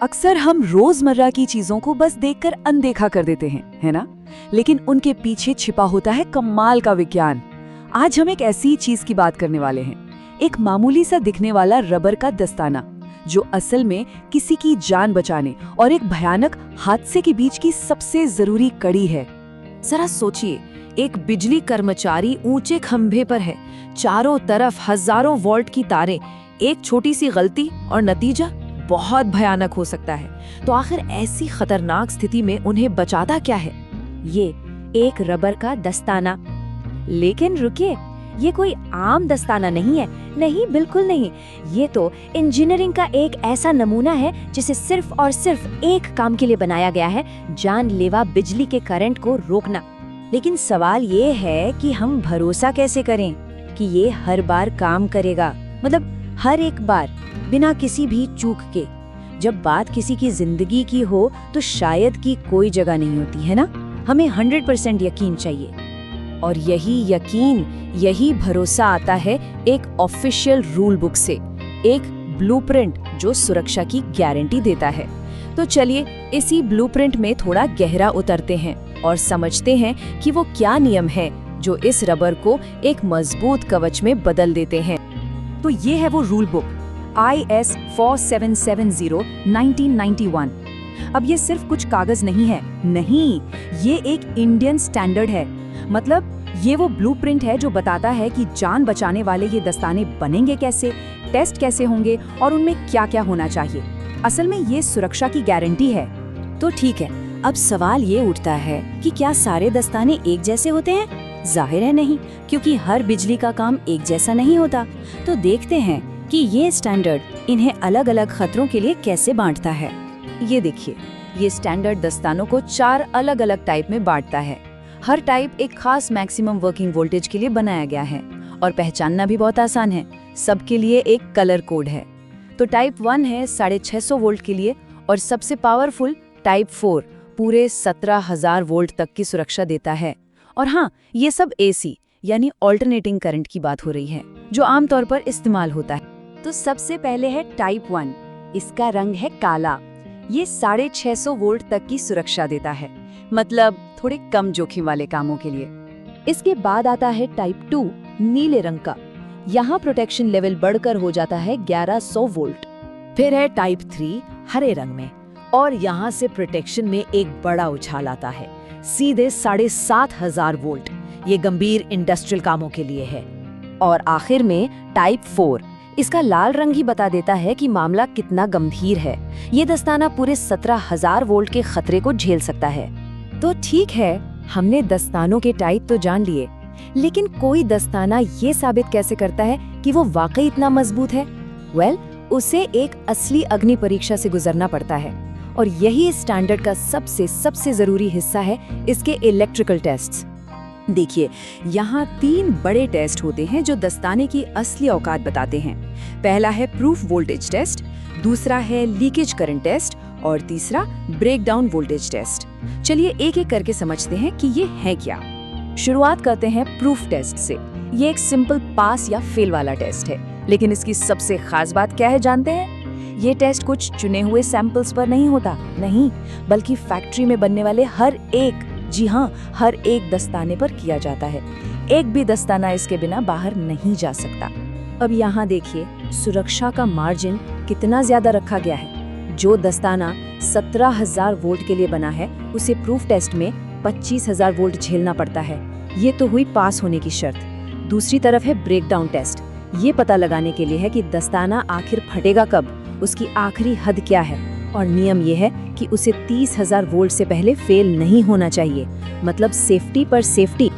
अक्सर हम रोजमर्रा की चीजों को बस देखकर अनदेखा कर देते हैं, है ना? लेकिन उनके पीछे छिपा होता है कमाल का विज्ञान। आज हम एक ऐसी चीज की बात करने वाले हैं, एक मामूली सा दिखने वाला रबर का दस्ताना, जो असल में किसी की जान बचाने और एक भयानक हादसे के बीच की सबसे जरूरी कड़ी है। जरा सोचिए, एक बिजली कर्मचारी ऊंचे खंभे पर है, चारों तरफ हजारों वोल्ट की तारें, एक छोटी सी गलती और नतीजा बहुत भयानक हो सकता है। तो आखिर ऐसी खतरनाक स्थिति में उन्हें बचाता क्या है? ये एक रबर का दस्ताना। लेकिन रुकिए, ये कोई आम दस्ताना नहीं है। नहीं, बिल्कुल नहीं। ये तो इंजीनियरिंग का एक ऐसा नमूना है जिसे सिर्फ और सिर्फ एक काम के लिए बनाया गया है, जानलेवा बिजली के करंट को रोकना। लेकिन सवाल ये है कि हम भरोसा कैसे करें कि ये हर बार काम करेगा, मतलब हर एक बार, बिना किसी भी चूक के। जब बात किसी की जिंदगी की हो तो शायद की कोई जगह नहीं होती, है ना? हमें 100% यकीन चाहिए। और यही यकीन, यही भरोसा आता है एक ऑफिशियल रूल बुक से, एक ब्लूप्रिंट जो सुरक्षा की गारंटी देता है। तो चलिए इसी ब्लूप्रिंट में थोड़ा गहरा उतरते हैं और समझते हैं कि वो क्या नियम है जो इस रबर को एक मजबूत कवच में बदल देते हैं। तो ये है वो रूल बुक, IS 4770 1991। अब ये सिर्फ कुछ कागज नहीं है, नहीं, ये एक इंडियन स्टैंडर्ड है। मतलब ये वो ब्लूप्रिंट है जो बताता है कि जान बचाने वाले ये दस्ताने बनेंगे कैसे, टेस्ट कैसे होंगे और उनमें क्या-क्या होना चाहिए। असल में ये सुरक्षा की गारंटी है। तो ठीक है, अब सवाल ये उठता है कि क्या सारे दस्ताने एक जैसे होते हैं? जाहिर है नहीं, क्योंकि हर बिजली का काम एक जैसा नहीं होता। तो देखते हैं कि ये स्टैंडर्ड इन्हें अलग अलग खतरों के लिए कैसे बांटता है। ये देखिए, ये स्टैंडर्ड दस्तानों को 4 अलग अलग टाइप में बांटता है। हर टाइप एक खास मैक्सिमम वर्किंग वोल्टेज के लिए बनाया गया है और पहचानना भी बहुत आसान है। सबके लिए एक कलर कोड है। तो टाइप 1 है 650 वोल्ट के लिए और सबसे पावरफुल टाइप 4 पूरे 17,000 वोल्ट तक की सुरक्षा देता है। और हाँ, ये सब AC यानी ऑल्टरनेटिंग करंट की बात हो रही है, जो आमतौर पर इस्तेमाल होता है। तो सबसे पहले है टाइप 1, इसका रंग है काला। ये 650 वोल्ट तक की सुरक्षा देता है, मतलब थोड़े कम जोखिम वाले कामों के लिए। इसके बाद आता है टाइप 2, नीले रंग का। यहाँ प्रोटेक्शन लेवल बढ़कर हो जाता है 1100 वोल्ट। फिर है टाइप 3, हरे रंग में, और यहाँ से प्रोटेक्शन में एक बड़ा उछाल आता है, सीधे 7,500 वोल्ट। ये गंभीर इंडस्ट्रियल कामों के लिए है। और आखिर में टाइप 4, इसका लाल रंग ही बता देता है कि मामला कितना गंभीर है। ये दस्ताना पूरे 17,000 वोल्ट के खतरे को झेल सकता है। तो ठीक है, हमने दस्तानों के टाइप तो जान लिए, लेकिन कोई दस्ताना ये साबित कैसे करता है कि वो वाकई इतना मजबूत है? उसे एक असली अग्नि परीक्षा से गुजरना पड़ता है, और यही इस स्टैंडर्ड का सबसे जरूरी हिस्सा है, इसके इलेक्ट्रिकल टेस्ट्स। देखिए, यहाँ 3 बड़े टेस्ट होते हैं जो दस्ताने की असली औकात बताते हैं। पहला है प्रूफ वोल्टेज टेस्ट, दूसरा है लीकेज करंट टेस्ट और तीसरा ब्रेकडाउन वोल्टेज टेस्ट। चलिए एक एक करके समझते हैं कि ये है क्या। शुरुआत करते हैं प्रूफ टेस्ट से। ये एक सिंपल पास या फेल वाला टेस्ट है, लेकिन इसकी सबसे खास बात क्या है जानते हैं? ये टेस्ट कुछ चुने हुए सैंपल्स पर नहीं होता, नहीं, बल्कि फैक्ट्री में बनने वाले हर एक, जी हाँ, हर एक दस्ताने पर किया जाता है। एक भी दस्ताना इसके बिना बाहर नहीं जा सकता। अब यहाँ देखिए, सुरक्षा का मार्जिन कितना ज्यादा रखा गया है। जो दस्ताना 17,000 वोल्ट के लिए बना है, उसे प्रूफ टेस्ट में 25,000 वोल्ट झेलना पड़ता है। ये तो हुई पास होने की शर्त। दूसरी तरफ है ब्रेकडाउन टेस्ट। ये पता लगाने के लिए है कि दस्ताना आखिर फटेगा कब, उसकी आखिरी हद क्या है। और नियम ये है कि उसे 30,000 वोल्ट से पहले फेल नहीं होना चाहिए, मतलब सेफ्टी पर सेफ्टी।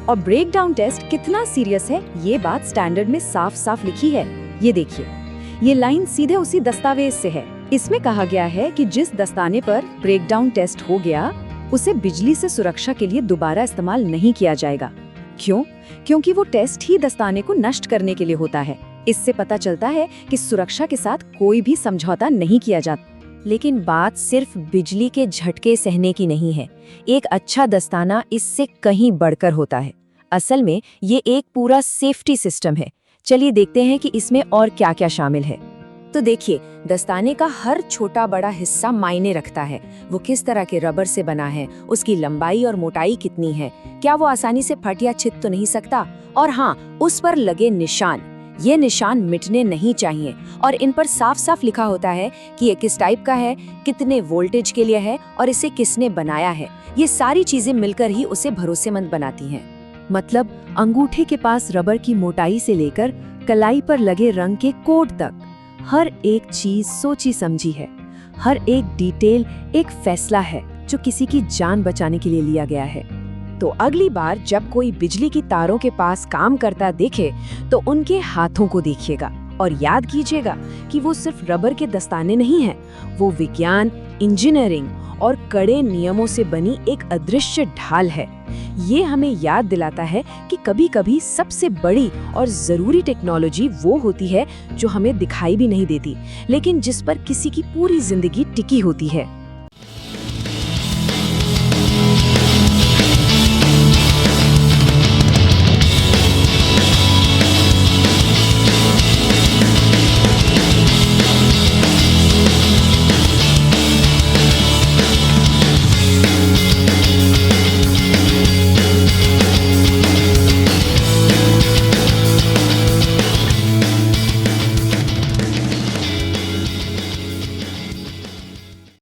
और ब्रेकडाउन टेस्ट कितना सीरियस है, ये बात स्टैंडर्ड में साफ साफ लिखी है। ये देखिए, ये लाइन सीधे उसी दस्तावेज से है। इसमें कहा गया है कि जिस दस्ताने पर ब्रेकडाउन टेस्ट हो गया, उसे बिजली से सुरक्षा के लिए दोबारा इस्तेमाल नहीं किया जाएगा। क्यों? क्योंकि वो टेस्ट ही दस्ताने को नष्ट करने के लिए होता है। इससे पता चलता है कि सुरक्षा के साथ कोई भी समझौता नहीं किया जाता। लेकिन बात सिर्फ बिजली के झटके सहने की नहीं है। एक अच्छा दस्ताना इससे कहीं बढ़कर होता है। असल में ये एक पूरा सेफ्टी सिस्टम है। चलिए देखते हैं कि इसमें और क्या क्या शामिल है। तो देखिए, दस्ताने का हर छोटा बड़ा हिस्सा मायने रखता है। वो किस तरह के रबर से बना है, उसकी लंबाई और मोटाई कितनी है, क्या वो आसानी से फट या छिद तो नहीं सकता, और हाँ, उस पर लगे निशान, ये निशान मिटने नहीं चाहिए और इन पर साफ साफ लिखा होता है कि ये किस टाइप का है, कितने वोल्टेज के लिए है और इसे किसने बनाया है। ये सारी चीजें मिलकर ही उसे भरोसेमंद बनाती हैं। मतलब अंगूठे के पास रबर की मोटाई से लेकर कलाई पर लगे रंग के कोड तक हर एक चीज सोची समझी है। हर एक डिटेल एक फैसला है जो किसी की जान बचाने के लिए लिया गया है। तो अगली बार जब कोई बिजली की तारों के पास काम करता दिखे तो उनके हाथों को देखिएगा और याद कीजिएगा कि वो सिर्फ रबर के दस्ताने नहीं हैं, वो विज्ञान, इंजीनियरिंग और कड़े नियमों से बनी एक अदृश्य ढाल है। ये हमें याद दिलाता है कि कभी-कभी सबसे बड़ी और ज़रूरी टेक्नोलॉजी वो होती है जो हमें दिखाई भी नहीं देती, लेकिन जिस पर किसी की पूरी जिंदगी टिकी होती है।